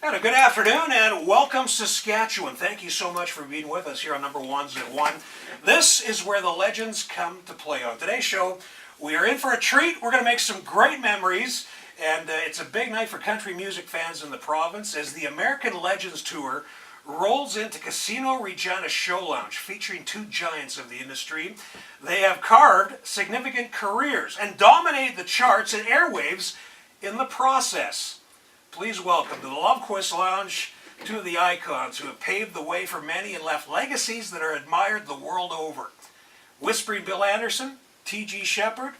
And a good afternoon and welcome Saskatchewan. Thank you so much for being with us here on Number Ones at 1. This is where the legends come to play. On today's show, we are in for a treat. We're going to make some great memories, and it's a big night for country music fans in the province as the American Legends Tour rolls into Casino Regina Show Lounge, featuring two giants of the industry. They have carved significant careers and dominated the charts and airwaves in the process. Please welcome to the Lovequist Lounge two of the icons who have paved the way for many and left legacies that are admired the world over. Whisperin Bill Anderson, T.G. Sheppard,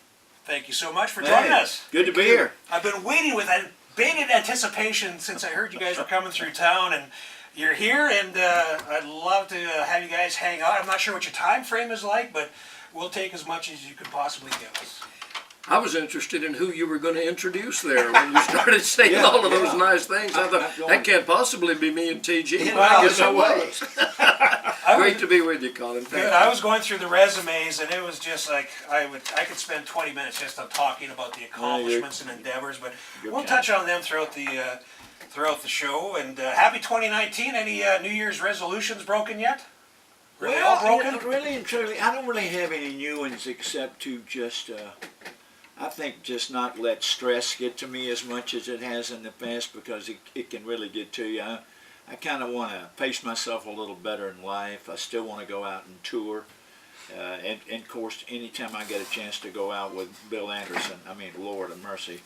thank you so much for joining us. Good to be here. I've been waiting with bated anticipation since I heard you guys were coming through town, and you're here, and I'd love to have you guys hang out. I'm not sure what your time frame is like, but we'll take as much as you could possibly give us. I was interested in who you were going to introduce there when you started saying all of those nice things. I thought, that can't possibly be me and TG. Well, I guess it was. Great to be with you, Colin. Good. I was going through the resumes, and it was just like I could spend 20 minutes just on talking about the accomplishments and endeavors, but we'll touch on them throughout the show. And happy 2019. Any New Year's resolutions broken yet? Really all broken? Really and truly, I don't really have any new ones except to just, I think, just not let stress get to me as much as it has in the past, because it can really get to you. I kind of want to pace myself a little better in life. I still want to go out and tour. And of course, anytime I get a chance to go out with Bill Anderson, I mean, Lord of mercy,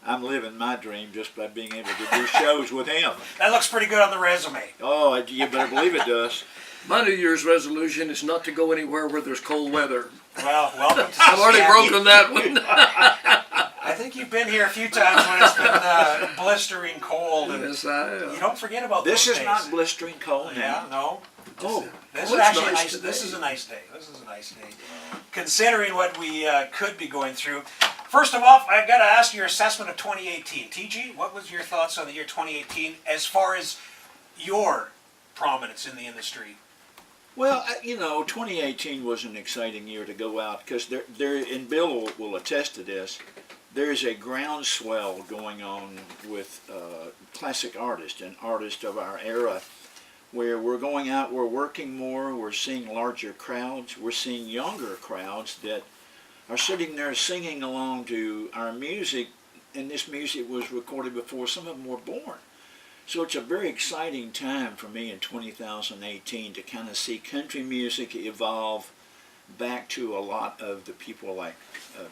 I'm living my dream just by being able to do shows with him. That looks pretty good on the resume. Oh, you better believe it does. My New Year's resolution is not to go anywhere where there's cold weather. Well, welcome to I've already broken that one. I think you've been here a few times when it's been blistering cold. And Yes, I am. you don't forget about This those is days. not blistering cold. Yeah, no. Oh, This Oh, is it's actually nice nice. today. This is a nice day. This is a nice day. Considering what we could be going through. First of all, I've got to ask your assessment of 2018. TG, what was your thoughts on the year 2018 as far as your prominence in the industry? well, 2018 was an exciting year to go out, because there, and Bill will attest to this, there's a groundswell going on with classic artists and artists of our era, where we're going out, we're working more, we're seeing larger crowds, we're seeing younger crowds that are sitting there singing along to our music, and this music was recorded before some of them were born. So it's a very exciting time for me in 2018 to kind of see country music evolve back to a lot of the people like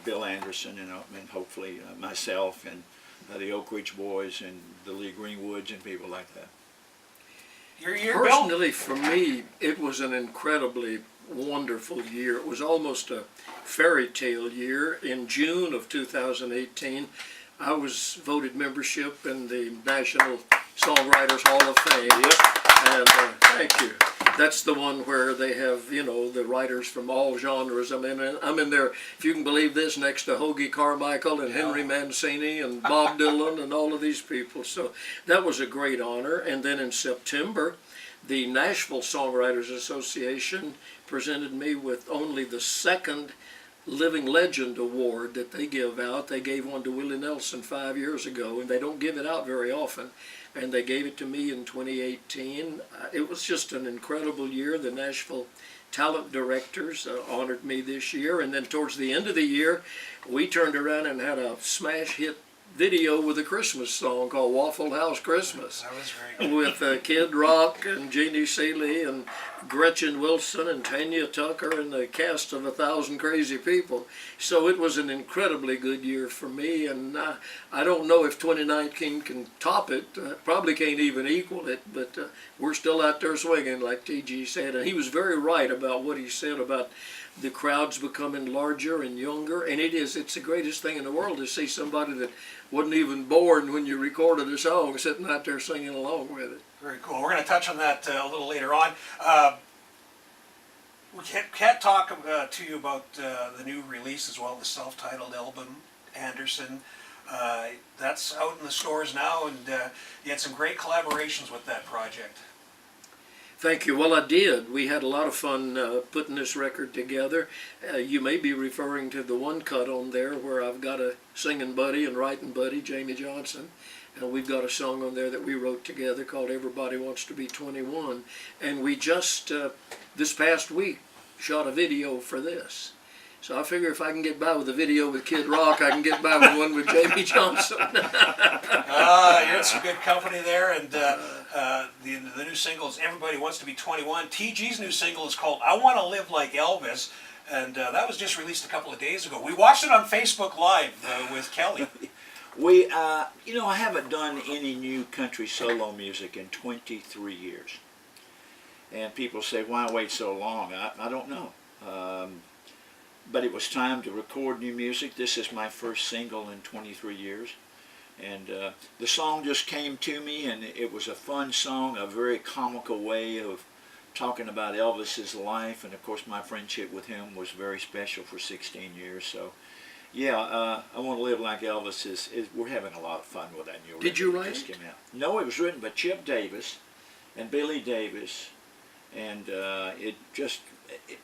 Bill Anderson and hopefully myself and the Oak Ridge Boys and the Lee Greenwoods and people like that. Your year, Bill? Personally, for me, it was an incredibly wonderful year. It was almost a fairy tale year. In June of 2018, I was voted membership in the National Songwriters Hall of Fame. Yep. And thank you. That's the one where they have, the writers from all genres. I'm in there, if you can believe this, next to Hoagie Carmichael and Henry Mancini and Bob Dylan and all of these people. So that was a great honor. And then in September, the Nashville Songwriters Association presented me with only the second Living Legend Award that they give out. They gave one to Willie Nelson 5 years ago, and they don't give it out very often. And they gave it to me in 2018. It was just an incredible year. The Nashville Talent Directors honored me this year. And then towards the end of the year, we turned around and had a smash hit video with a Christmas song called Waffle House Christmas. That was very good. With Kid Rock and Jeannie Seeley and Gretchen Wilson and Tanya Tucker and the cast of 1,000 Crazy People. So it was an incredibly good year for me, and I don't know if 2019 can top it. Probably can't even equal it, but we're still out there swinging, like TG said. And he was very right about what he said about the crowds becoming larger and younger, and it's the greatest thing in the world to see somebody that wasn't even born when you recorded a song sitting out there singing along with it. Very cool. We're going to touch on that a little later on. We can't talk to you about the new release as well, the self-titled album, Anderson. That's out in the stores now, and you had some great collaborations with that project. Thank you. Well, I did. We had a lot of fun putting this record together. You may be referring to the one cut on there where I've got a singing buddy and writing buddy, Jamie Johnson. And we've got a song on there that we wrote together called Everybody Wants to Be 21. And we just, this past week, shot a video for this. So I figure if I can get by with a video with Kid Rock, I can get by with one with Jamie Johnson. You're in some good company there, and the new single is Everybody Wants to Be 21. TG's new single is called I Want to Live Like Elvis, and that was just released a couple of days ago. We watched it on Facebook Live with Kelly. We, I haven't done any new country solo music in 23 years. And people say, why wait so long? I don't know. But it was time to record new music. This is my first single in 23 years. And the song just came to me, and it was a fun song, a very comical way of talking about Elvis's life. And of course, my friendship with him was very special for 16 years. So, yeah, I Want to Live Like Elvis we're having a lot of fun with that new record. Did you write that just it? Came out. No, it was written by Chip Davis and Billy Davis. And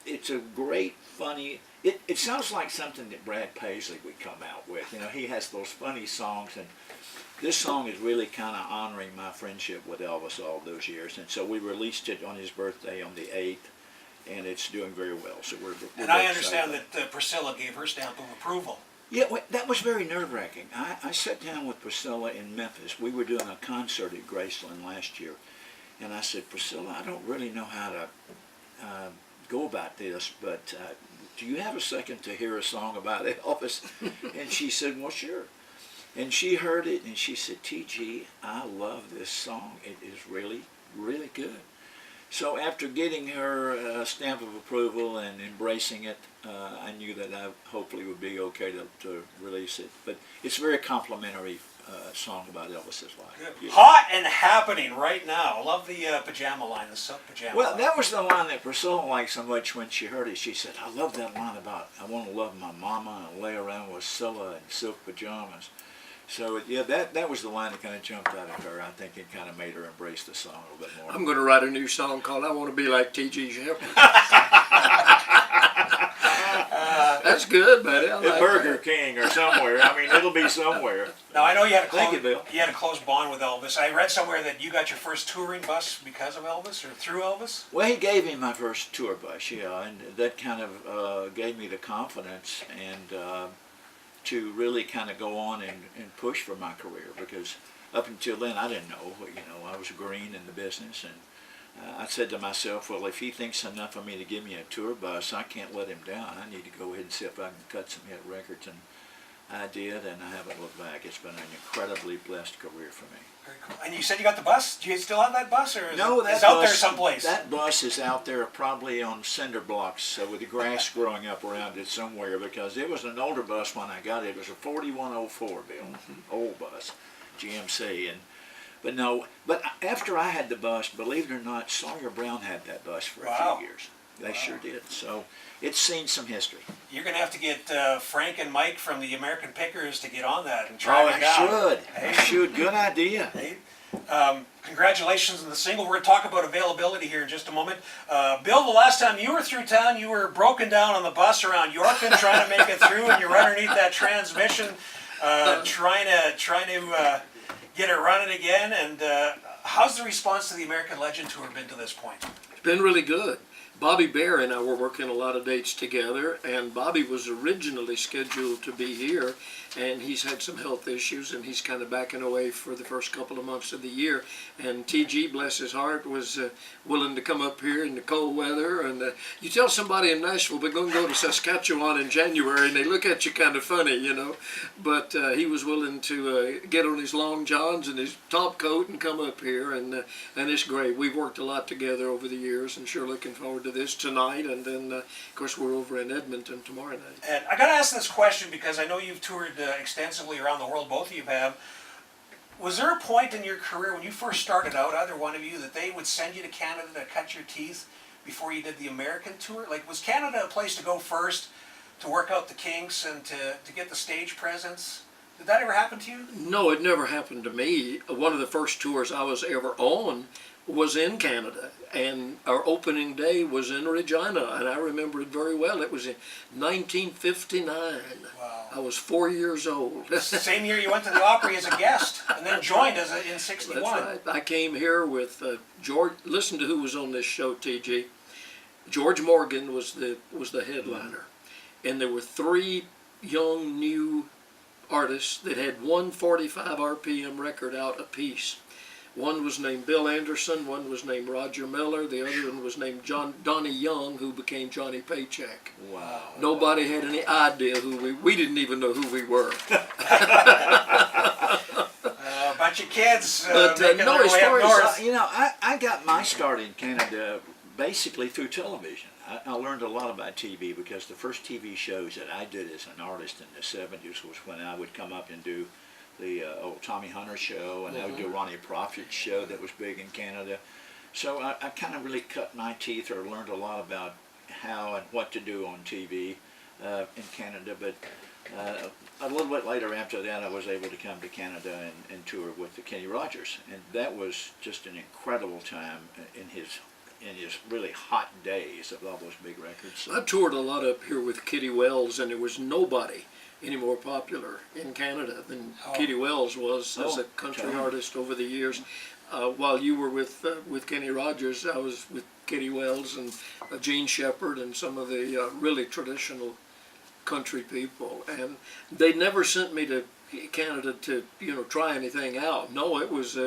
it's a great, funny, it sounds like something that Brad Paisley would come out with. You know, he has those funny songs, and this song is really kind of honoring my friendship with Elvis all those years. And so we released it on his birthday on the 8th, and it's doing very well. So we're And I understand that Priscilla gave her stamp of approval. Yeah, that was very nerve-wracking. I sat down with Priscilla in Memphis. We were doing a concert at Graceland last year. And I said, Priscilla, I don't really know how to go about this, but do you have a second to hear a song about Elvis? And she said, well, sure. And she heard it, and she said, TG, I love this song. It is really, really good. So after getting her stamp of approval and embracing it, I knew that I hopefully would be okay to release it. But it's a very complimentary song about Elvis's life. Yeah. Hot and happening right now. I love the pajama line, the silk pajama Well, line. that was the line that Priscilla liked so much when she heard it. She said, I love that line about I want to love my mama and lay around with Scylla in silk pajamas. So, yeah, that was the line that kind of jumped out at her. I think it kind of made her embrace the song a little bit more. I'm going to write a new song called I Want to Be Like T.G. Sheppard. That's good, buddy. I like Burger that. King or somewhere. I mean, it'll be somewhere. Now, I know you had a Thank you, Bill. you had a close bond with Elvis. I read somewhere that you got your first touring bus because of Elvis or through Elvis. Well, he gave me my first tour bus, yeah, and that kind of gave me the confidence and to really kind of go on and push for my career, because up until then I didn't know. I was green in the business, and I said to myself, well, if he thinks enough of me to give me a tour bus, I can't let him down. I need to go ahead and see if I can cut some hit records, and I did, and I haven't looked back. It's been an incredibly blessed career for me. Very cool. And you said you got the bus. Do you still have that bus, or is No, it's that out bus, there someplace? That bus is out there probably on cinder blocks with the grass growing up around it somewhere, because it was an older bus when I got it. It was a 4104, Bill, old bus, GMC. But after I had the bus, believe it or not, Sawyer Brown had that bus for a few years. They sure did. So it's seen some history. You're going to have to get Frank and Mike from the American Pickers to get on that and try it out. Oh, Hey. I should. Good idea. Hey. Congratulations on the single. We're going to talk about availability here in just a moment. Bill, the last time you were through town, you were broken down on the bus around Yorkton trying to make it through, and you're underneath that transmission trying to get it running again. And how's the response to the American Legend Tour been to this point? It's been really good. Bobby Bear and I were working a lot of dates together, and Bobby was originally scheduled to be here, and he's had some health issues, and he's kind of backing away for the first couple of months of the year. And TG, bless his heart, was willing to come up here in the cold weather. And you tell somebody in Nashville we're going to go to Saskatchewan in January, and they look at you kind of funny, But he was willing to get on his long johns and his top coat and come up here, and it's great. We've worked a lot together over the years, and sure looking forward to this tonight. And then, of course, we're over in Edmonton tomorrow night. And I got to ask this question because I know you've toured extensively around the world, both of you have. Was there a point in your career when you first started out, either one of you, that they would send you to Canada to cut your teeth before you did the American tour? Like, was Canada a place to go first to work out the kinks and to get the stage presence? Did that ever happen to you? No, it never happened to me. One of the first tours I was ever on was in Canada, and our opening day was in Regina, and I remember it very well. It was in 1959. Wow. I was 4 years old. Same year you went to the Opry as a guest, and then joined us in '61. That's right. I came here with George. Listen to who was on this show, TG. George Morgan was the headliner, and there were three young new artists that had one 45 RPM record out apiece. One was named Bill Anderson, one was named Roger Miller, the other one was named Donnie Young, who became Johnny Paycheck. Wow. Nobody had any idea who we didn't even know who we were. A bunch of kids But, making no, their as way far up as north. You know, I got my start in Canada basically through television. I learned a lot about TV because the first TV shows that I did as an artist in the 70s was when I would come up and do the old Tommy Hunter show, and I would do Ronnie Prophet's show that was big in Canada. So I kind of really cut my teeth or learned a lot about how and what to do on TV in Canada. But a little bit later after that, I was able to come to Canada and tour with the Kenny Rogers, and that was just an incredible time in his really hot days of all those big records. I toured a lot up here with Kitty Wells, and there was nobody any more popular in Canada than Kitty Wells was as a country artist over the years. While you were with Kenny Rogers, I was with Kitty Wells and Gene Sheppard and some of the really traditional country people, and they never sent me to Canada to try anything out. No, it was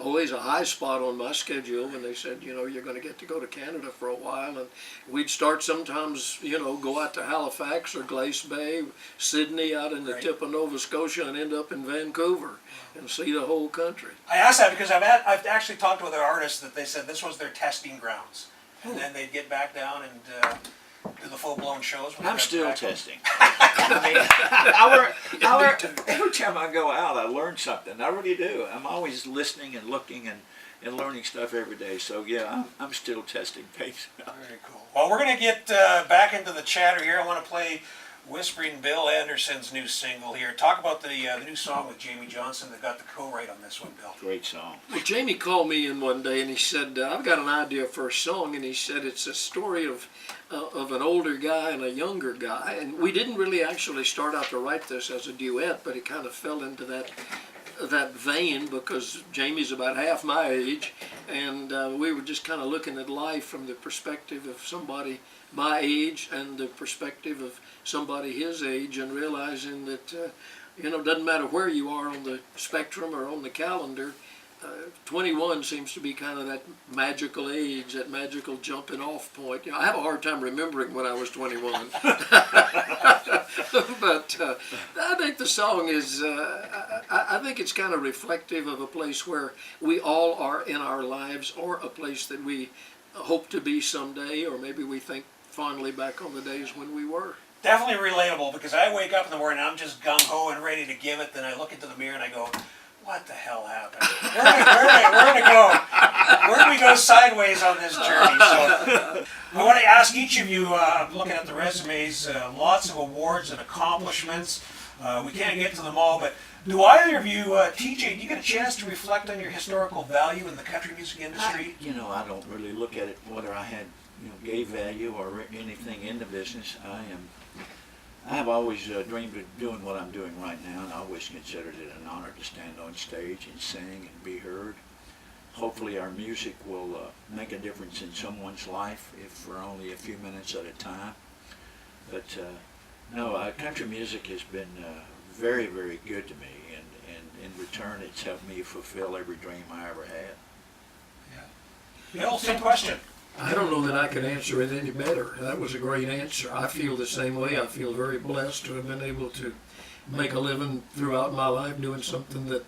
always a high spot on my schedule when they said you're going to get to go to Canada for a while, and we'd start sometimes go out to Halifax or Glace Bay, Sydney, out in the tip of Nova Scotia, and end up in Vancouver and see the whole country. I asked that because I've actually talked with other artists that they said this was their testing grounds, and then they'd get back down and do the full-blown shows. When I'm they got still back. testing. I mean, every time I go out, I learn something. I really do. I'm always listening and looking and learning stuff every day. So yeah, I'm still testing things. Very cool. Well, we're going to get back into the chatter here. I want to play Whisperin' Bill Anderson's new single here. Talk about the new song with Jamie Johnson that got the co-write on this one, Bill. Great song. Well, Jamie called me in one day and he said, I've got an idea for a song, and he said it's a story of an older guy and a younger guy, and we didn't really actually start out to write this as a duet, but it kind of fell into that vein because Jamie's about half my age, and we were just kind of looking at life from the perspective of somebody my age and the perspective of somebody his age, and realizing that it doesn't matter where you are on the spectrum or on the calendar. 21 seems to be kind of that magical age, that magical jumping off point. I have a hard time remembering when I was 21. But I think the song is, I think it's kind of reflective of a place where we all are in our lives, or a place that we hope to be someday, or maybe we think fondly back on the days when we were. Definitely relatable, because I wake up in the morning and I'm just gung-ho and ready to give it, then I look into the mirror and I go, what the hell happened? Where do we go sideways on this journey? So I want to ask each of you, looking at the resumes, lots of awards and accomplishments. We can't get to them all, but do either of you, TJ, do you get a chance to reflect on your historical value in the country music industry? I don't really look at it whether I had gave value or anything in the business. I have always dreamed of doing what I'm doing right now, and I always considered it an honor to stand on stage and sing and be heard. Hopefully our music will make a difference in someone's life, if for only a few minutes at a time. But country music has been very, very good to me, and in return it's helped me fulfill every dream I ever had. Yeah. Bill, same question. I don't know that I could answer it any better. That was a great answer. I feel the same way. I feel very blessed to have been able to make a living throughout my life doing something that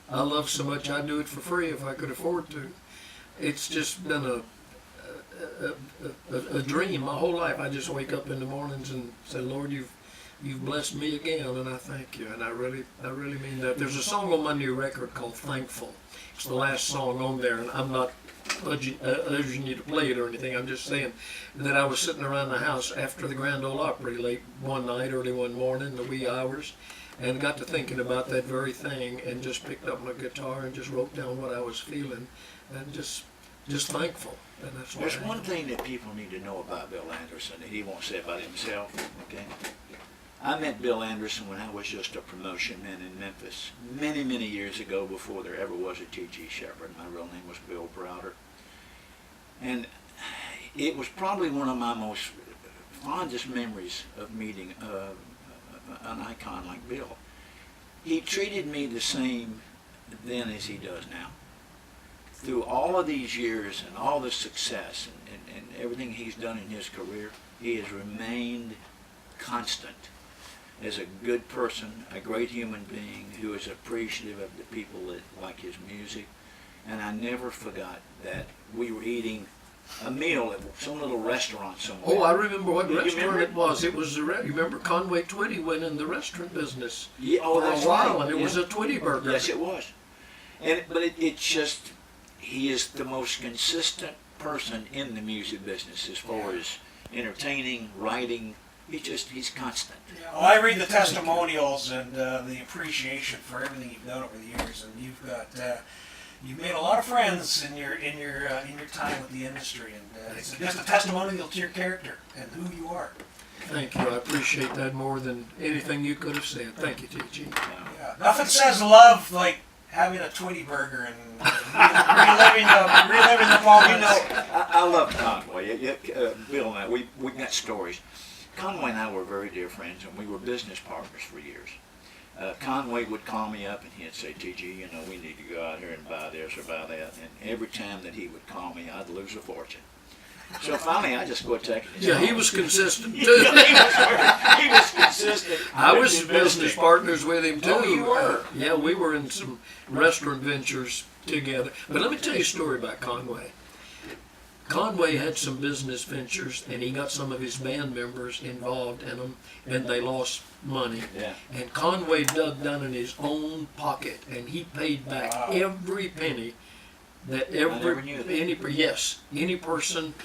I love so much I'd do it for free if I could afford to. It's just been a dream my whole life. I just wake up in the mornings and say, Lord, you've blessed me again, and I thank you. And I really mean that. There's a song on my new record called Thankful. It's the last song on there, and I'm not urging you to play it or anything. I'm just saying that I was sitting around the house after the Grand Ole Opry late one night, early one morning, the wee hours, and got to thinking about that very thing, and just picked up my guitar and just wrote down what I was feeling, and just thankful. And that's what There's one thing that people need to know about Bill Anderson that he won't say about himself, okay? I met Bill Anderson when I was just a promotion man in Memphis many, many years ago before there ever was a T.G. Sheppard. My real name was Bill Browder. And it was probably one of my most fondest memories of meeting an icon like Bill. He treated me the same then as he does now. Through all of these years and all the success and everything he's done in his career, he has remained constant as a good person, a great human being who is appreciative of the people that like his music. And I never forgot that we were eating a meal at some little restaurant somewhere. Oh, I remember what You restaurant remember? it was. It was you remember Conway Twitty went in the restaurant business Yeah, oh, for that's a while, right. and it was Yeah. a Twitty burger. Yes, it was. But it's just, he is the most consistent person in the music business as far as entertaining, writing. He's constant. Well, I read the testimonials and the appreciation for everything you've done over the years, and you've made a lot of friends in your time with the industry, and it's just a testimonial to your character and who you are. Thank you. I appreciate that more than anything you could have said. Thank you, T.G. Yeah. Nothing says love like having a Twitty burger and reliving the moments. You know, I love Conway. Bill and I, we got stories. Conway and I were very dear friends, and we were business partners for years. Conway would call me up and he'd say, T.G., we need to go out here and buy this or buy that. And every time that he would call me, I'd lose a fortune. So finally, I just quit taking his Yeah, call. he was consistent too. he was consistent. I was business partners with him too. Oh, you were? Yeah, we were in some restaurant ventures together. But let me tell you a story about Conway. Conway had some business ventures, and he got some of his band members involved in them, and they lost money. Yeah. And Conway dug down in his own pocket, and he paid back every penny that never knew that. any person.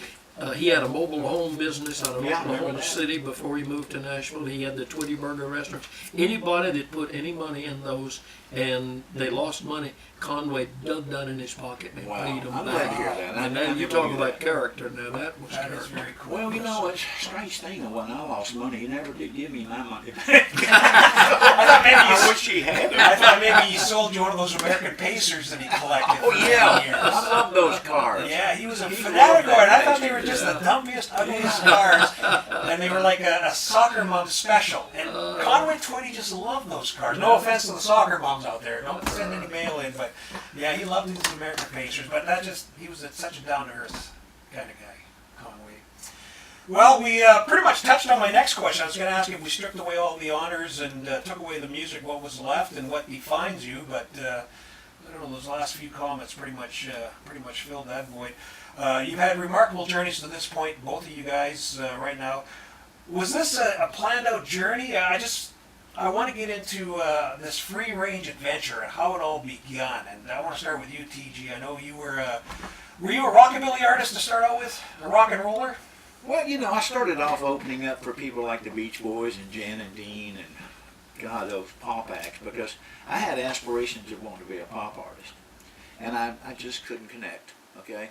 He had a mobile home business out of Yeah, I Oklahoma remember that. City before he moved to Nashville. He had the Twitty Burger restaurants. Anybody that put any money in those and they lost money, Conway dug down in his pocket and Wow, paid them I'm back. glad to hear that. And I now you never talk knew about that. character. Now that was That character. is very cool. Well, it's a strange thing. When I lost money, he never did give me my money back. I thought maybe I you, wish he had. I thought maybe he sold you one of those American Pacers that he collected. Oh for yeah, many years. I love those cars. Yeah, he was a He fanatic loved of it. I that thought they Pacer, were just yeah. the dumpiest, ugliest cars, and they were like a soccer mom special. And Conway Twitty just loved those cars. No offense to the soccer moms out there. Don't send any mail in, but yeah, he loved these American Pacers. But he was such a down-to-earth kind of guy, Conway. Well, we pretty much touched on my next question. I was going to ask if we stripped away all the honors and took away the music, what was left and what defines you. But I don't know, those last few comments pretty much filled that void. You've had remarkable journeys to this point, both of you guys right now. Was this a planned out journey? I want to get into this free range adventure and how it all began. And I want to start with you, TG. I know you were you a rockabilly artist to start out with? A rock and roller? Well, I started off opening up for people like the Beach Boys and Jan and Dean and God, those pop acts, because I had aspirations of wanting to be a pop artist, and I just couldn't connect. Okay.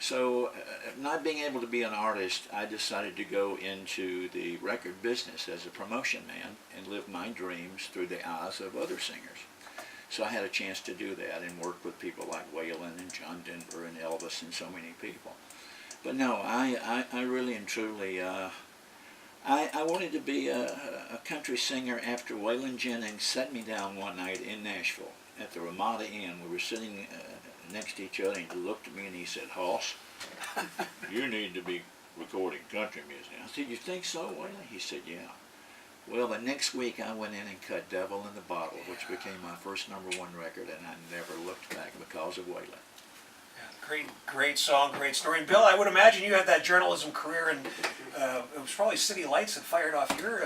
So, not being able to be an artist, I decided to go into the record business as a promotion man and live my dreams through the eyes of other singers. So I had a chance to do that and work with people like Waylon and John Denver and Elvis and so many people. But no, I really and truly, I wanted to be a country singer after Waylon Jennings sat me down one night in Nashville at the Ramada Inn. We were sitting next to each other, and he looked at me and he said, Hoss, you need to be recording country music. I said, you think so, Waylon? He said, yeah. Well, the next week I went in and cut Devil in the Bottle, which became my first #1 record, and I never looked back because of Waylon. Yeah, great song, great story. And Bill, I would imagine you had that journalism career, and it was probably City Lights that fired off your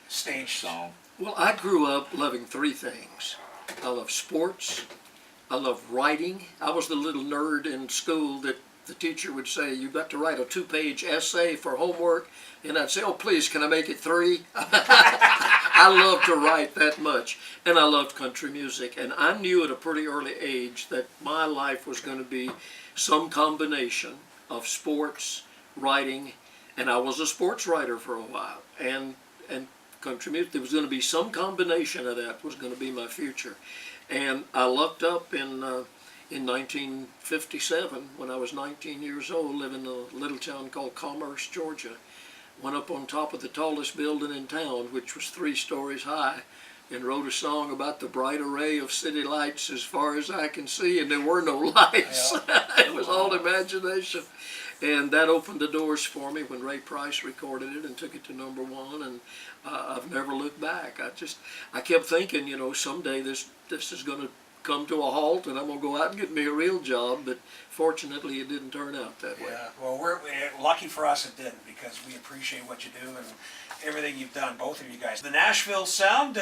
stage Song. Well, I grew up loving three things. I love sports. I love writing. I was the little nerd in school that the teacher would say, you've got to write a 2-page essay for homework. And I'd say, oh, please, can I make it 3? I love to write that much, and I loved country music, and I knew at a pretty early age that my life was going to be some combination of sports, writing, and I was a sports writer for a while, and country music. There was going to be some combination of that was going to be my future, and I looked up in 1957 when I was 19 years old, living in a little town called Commerce, Georgia. Went up on top of the tallest building in town, which was 3 stories high, and wrote a song about the bright array of city lights as far as I can see, and there were no lights. It was all imagination. And that opened the doors for me when Ray Price recorded it and took it to #1, and I've never looked back. I kept thinking, you know, someday this is going to come to a halt and I'm going to go out and get me a real job, but fortunately it didn't turn out that way. Yeah, well, we're lucky for us it didn't, because we appreciate what you do and everything you've done, both of you guys. The Nashville sound,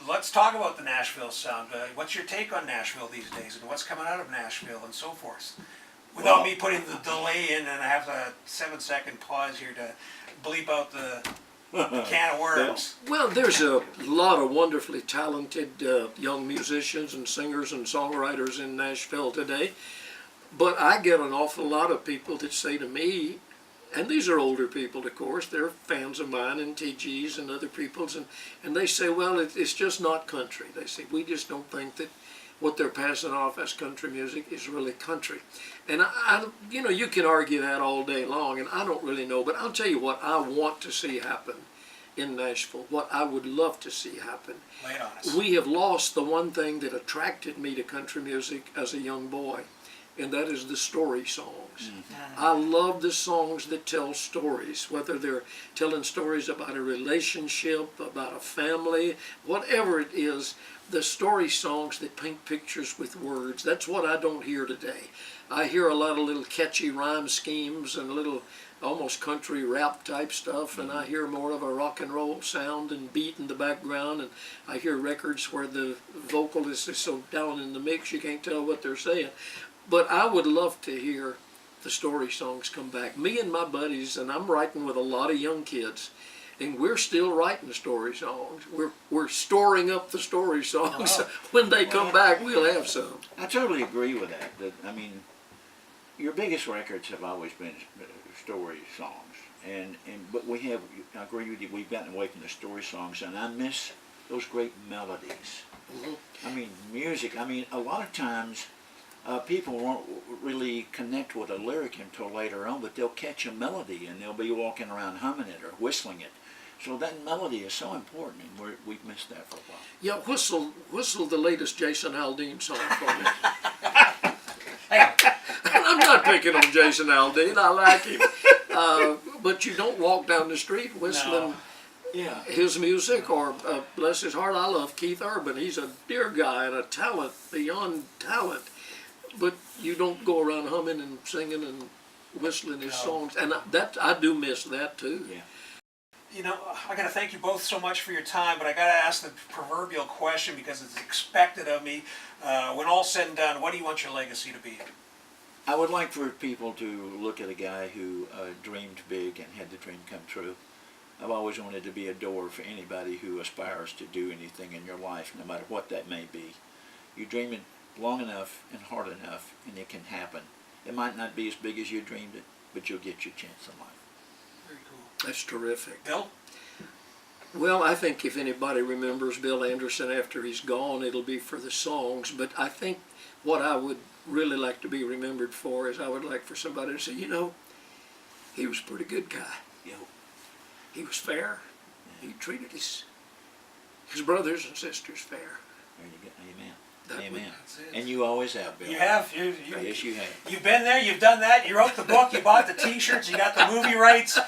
let's talk about the Nashville sound. What's your take on Nashville these days and what's coming out of Nashville and so forth? Without me putting the delay in, and I have a 7-second pause here to bleep out the can of worms. Well, there's a lot of wonderfully talented young musicians and singers and songwriters in Nashville today, but I get an awful lot of people that say to me, and these are older people, of course, they're fans of mine and TG's and other people's, and they say, well, it's just not country. They say, we just don't think that what they're passing off as country music is really country. And I you know, you can argue that all day long, and I don't really know, but I'll tell you what I want to see happen in Nashville, what I would love to see happen. Lay it on us. We have lost the one thing that attracted me to country music as a young boy, and that is the story songs. I love the songs that tell stories, whether they're telling stories about a relationship, about a family, whatever it is, the story songs that paint pictures with words. That's what I don't hear today. I hear a lot of little catchy rhyme schemes and little almost country rap type stuff, and I hear more of a rock and roll sound and beat in the background, and I hear records where the vocalist is so down in the mix you can't tell what they're saying. But I would love to hear the story songs come back. Me and my buddies, and I'm writing with a lot of young kids, and we're still writing story songs. We're storing up the story songs. When they come back, we'll have some. I totally agree with that. I mean, your biggest records have always been story songs, but we have. I agree with you. We've gotten away from the story songs, and I miss those great melodies. I mean, music. I mean, a lot of times people won't really connect with a lyric until later on, but they'll catch a melody and they'll be walking around humming it or whistling it. So that melody is so important, and we've missed that for a while. Yeah, whistle the latest Jason Aldean song for me. I'm not picking on Jason Aldean. I like him, but you don't walk down the street whistling his music, or bless his heart, I love Keith Urban. He's a dear guy and a talent beyond talent, but you don't go around humming and singing and whistling his songs, and I do miss that too. Yeah. You know, I got to thank you both so much for your time, but I got to ask the proverbial question because it's expected of me. When all's said and done, what do you want your legacy to be? I would like for people to look at a guy who dreamed big and had the dream come true. I've always wanted to be a door for anybody who aspires to do anything in your life, no matter what that may be. You dream it long enough and hard enough, and it can happen. It might not be as big as you dreamed it, but you'll get your chance in life. Very cool. That's terrific. Bill? Well, I think if anybody remembers Bill Anderson after he's gone, it'll be for the songs, but I think what I would really like to be remembered for is I would like for somebody to say, you know, he was a pretty good guy. You know, he was fair. He treated his brothers and sisters fair. There you go. Amen. That Amen. That's it. And you always have, Bill. You have. Yes, you have. You've been there, you've done that, you wrote the book, you bought the t-shirts, you got the movie rights.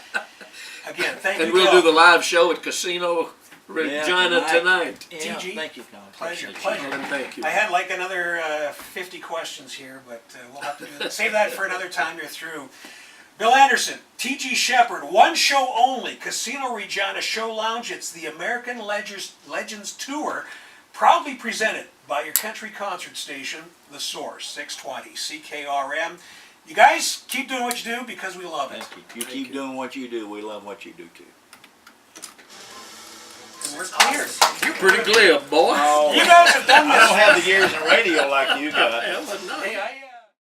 Again, thank you, And we'll Bill. do the live show at Casino Regina tonight. Yeah, TG. thank you, Colin. Pleasure, Appreciate pleasure. And thank you. I had like another 50 questions here, but we'll have to do that. Save that for another time you're through. Bill Anderson, T.G. Sheppard, one show only, Casino Regina Show Lounge. It's the American Legends Tour, proudly presented by your country concert station, The Source, 620 CKRM. You guys keep doing what you do because we love it. Thank you. You keep doing what you do. We love what you do too. We're clear. Pretty glib, boy. Oh, You guys have done I don't this. have the years in radio like you got. Yeah, but no. Hey,